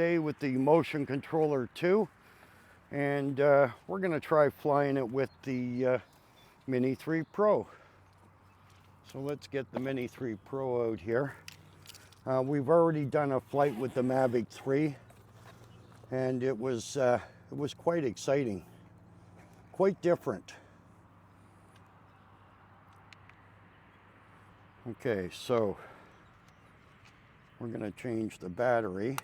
today with the Motion Controller 2, and we're going to try flying it with the Mini 3 Pro. So let's get the Mini 3 Pro out here. We've already done a flight with the Mavic 3, and it was quite exciting, quite different. Okay, so we're going to change the battery.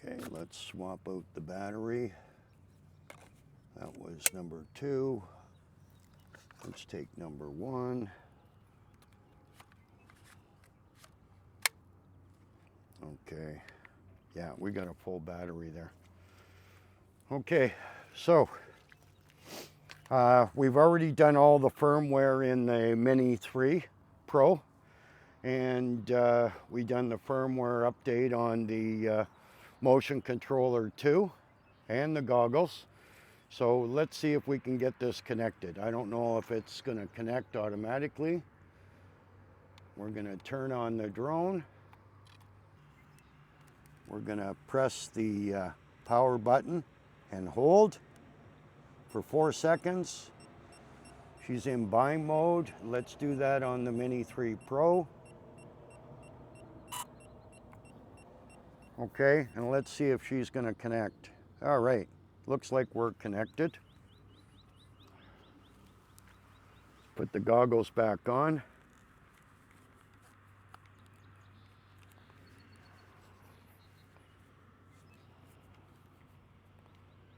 Okay, let's swap out the battery. That was number 2. Let's take number 1. Okay, yeah, we got a full battery there. Okay, so we've already done all the firmware in the Mini 3 Pro, and we done the firmware update on the Motion Controller 2 and the goggles. So let's see if we can get this connected. I don't know if it's going to connect automatically. We're going to turn on the drone. We're going to press the power button and hold for 4 seconds. She's in bind mode. Let's do that on the Mini 3 Pro. Okay, and let's see if she's going to connect. All right, looks like we're connected. Put the goggles back on.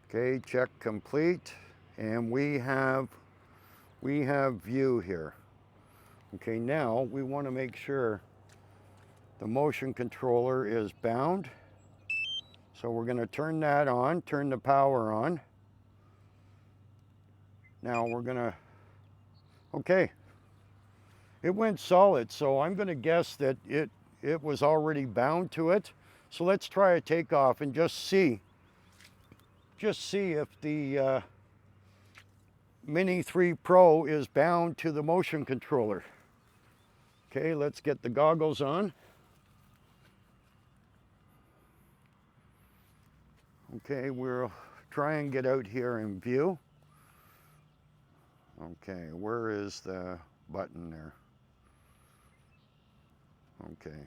Okay, check complete, and we have view here. Okay, now we want to make sure the motion controller is bound. So we're going to turn that on, turn the power on. Now we're going to, okay, it went solid, so I'm going to guess that it was already bound to it. So let's try a takeoff and just see if the Mini 3 Pro is bound to the motion controller. Okay, let's get the goggles on. Okay, we'll try and get out here in view. Okay, where is the button there? Okay,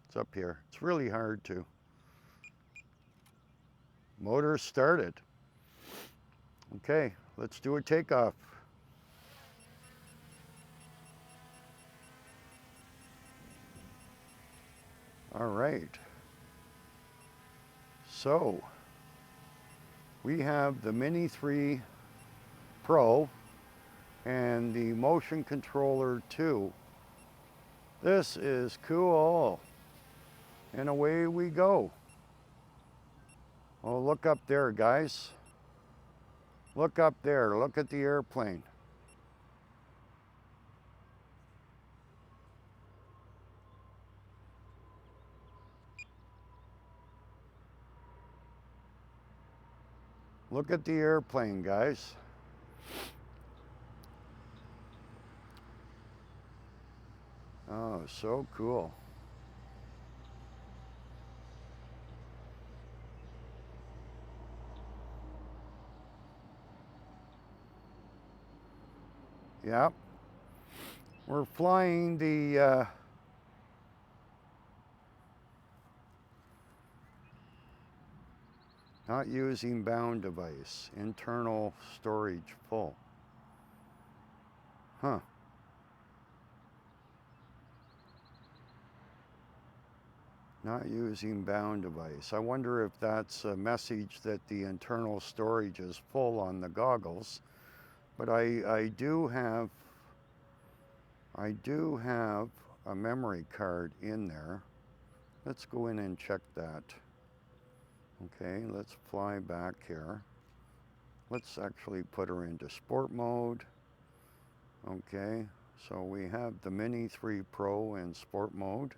it's up here. It's really hard to. Motor started. Okay, let's do a takeoff. All right. So we have the Mini 3 Pro and the Motion Controller 2. This is cool. And away we go. Oh, look up there, guys. Look up there. Look at the airplane. Look at the airplane, guys. Oh, so cool. Yep. We're flying the not using bound device, internal storage full. Huh. Not using bound device. I wonder if that's a message that the internal storage is full on the goggles. But I do have a memory card in there. Let's go in and check that. Okay, let's fly back here. Let's actually put her into sport mode. Okay, so we have the Mini 3 Pro in sport mode.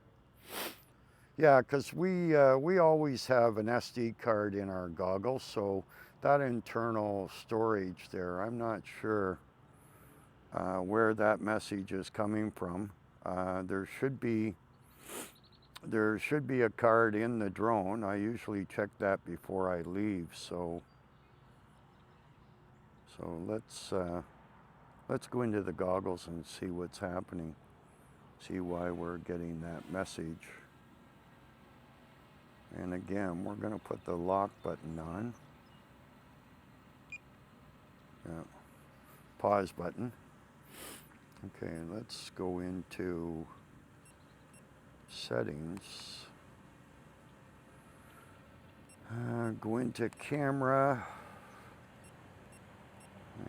Yeah, because we always have an SD card in our goggles, so that internal storage there, I'm not sure where that message is coming from. There should be a card in the drone. I usually check that before I leave. So let's go into the goggles and see what's happening. See why we're getting that message. And again, we're going to put the lock button on. Yeah. Pause button. Okay, let's go into settings. Go into camera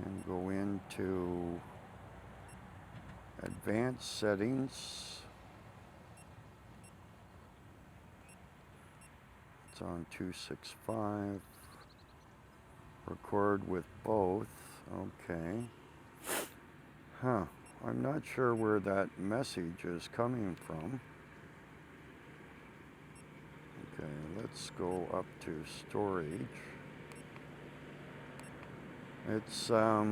and go into advanced settings. It's on 265. Record with both. Okay. I'm not sure where that message is coming from. Okay, let's go up to storage. It's okay,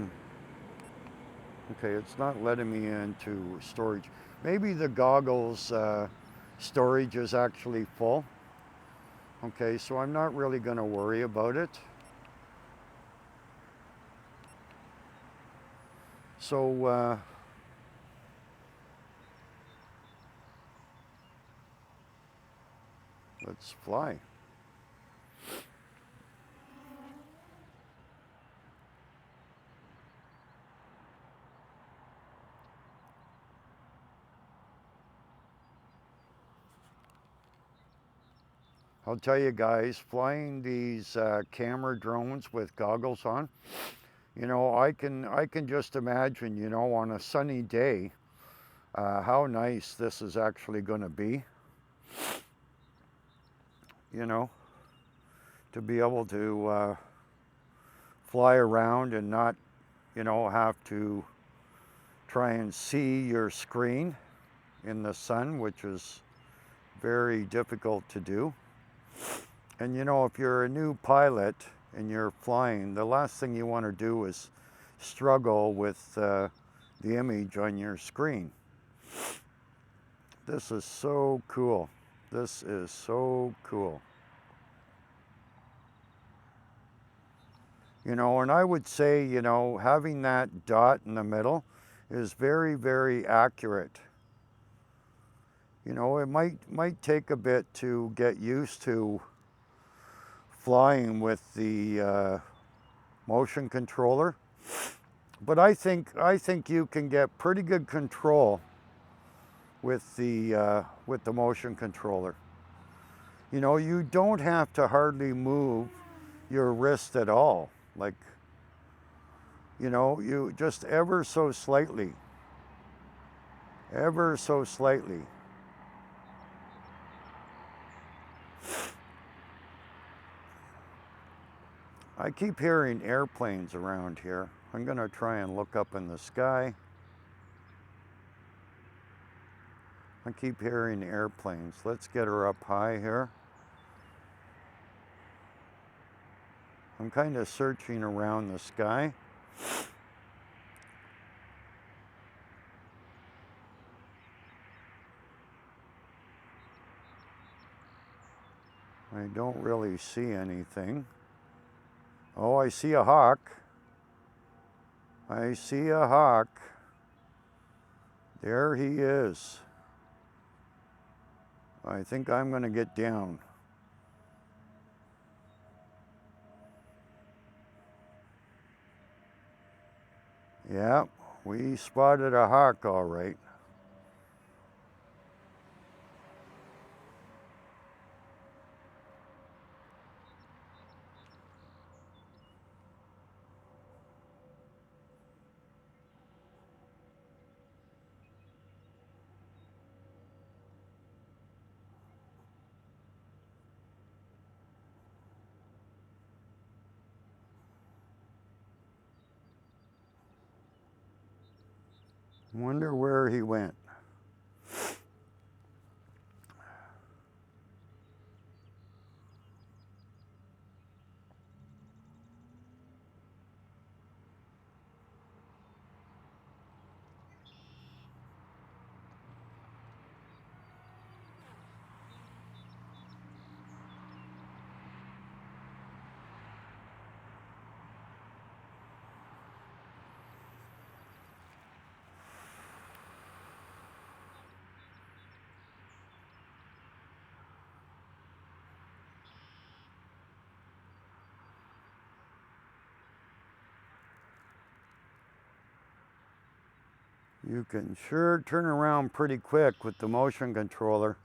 it's not letting me into storage. Maybe the goggles storage is actually full. Okay, so I'm not really going to worry about it. So let's fly. I'll tell you guys, flying these camera drones with goggles on, you know, I can just imagine, you know, on a sunny day, how nice this is actually going to be. You know, to be able to fly around and not, you know, have to try and see your screen in the sun, which is very difficult to do. And you know, if you're a new pilot and you're flying, the last thing you want to do is struggle with the image on your screen. This is so cool. This is so cool. You know, and I would say, you know, having that dot in the middle is very, very accurate. You know, it might take a bit to get used to flying with the motion controller, but I think you can get pretty good control with the motion controller. You know, you don't have to hardly move your wrist at all. Like, you know, you just ever so slightly. Ever so slightly. I keep hearing airplanes around here. I'm going to try and look up in the sky. I keep hearing airplanes. Let's get her up high here. I'm kind of searching around the sky. I don't really see anything. Oh, I see a hawk. I see a hawk. There he is. I think I'm going to get down. Yeah, we spotted a hawk all right. Wonder where he went. You can sure turn around pretty quick with the motion controller.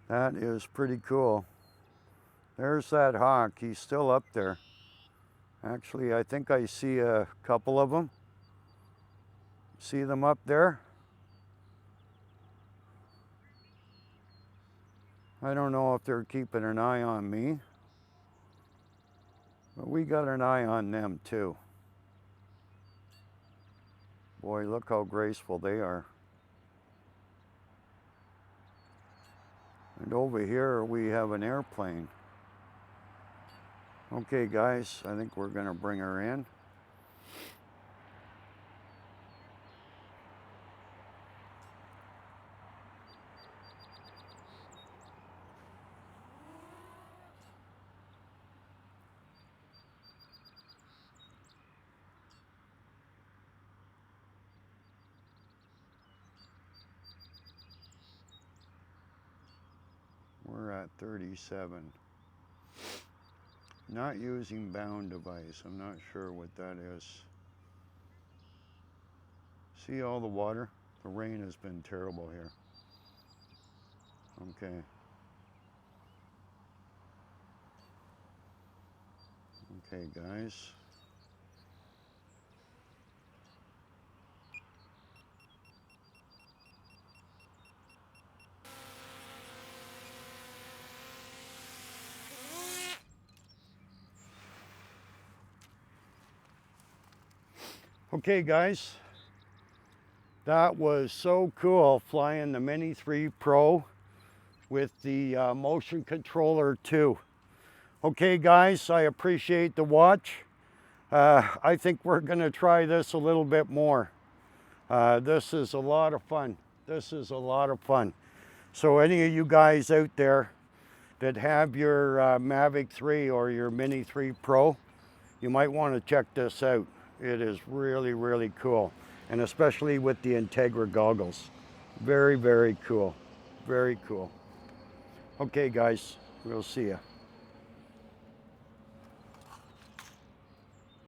That is pretty cool. There's that hawk. He's still up there. Actually, I think I see a couple of them. See them up there? I don't know if they're keeping an eye on me, but we got an eye on them too. Boy, look how graceful they are. And over here we have an airplane. Okay guys, I think we're gonna bring her in. We're at 37. Not using bound device. I'm not sure what that is. See all the water? The rain has been terrible here. Okay. Okay, guys. Okay guys, that was so cool flying the Mini 3 Pro with the motion controller too. Okay guys, I appreciate the watch. I think we're gonna try this a little bit more. This is a lot of fun. This is a lot of fun. So any of you guys out there that have your Mavic 3 or your Mini 3 Pro, you might want to check this out. It is really, really cool. And especially with the Integra goggles. Very, very cool. Very cool. Okay guys, we'll see ya.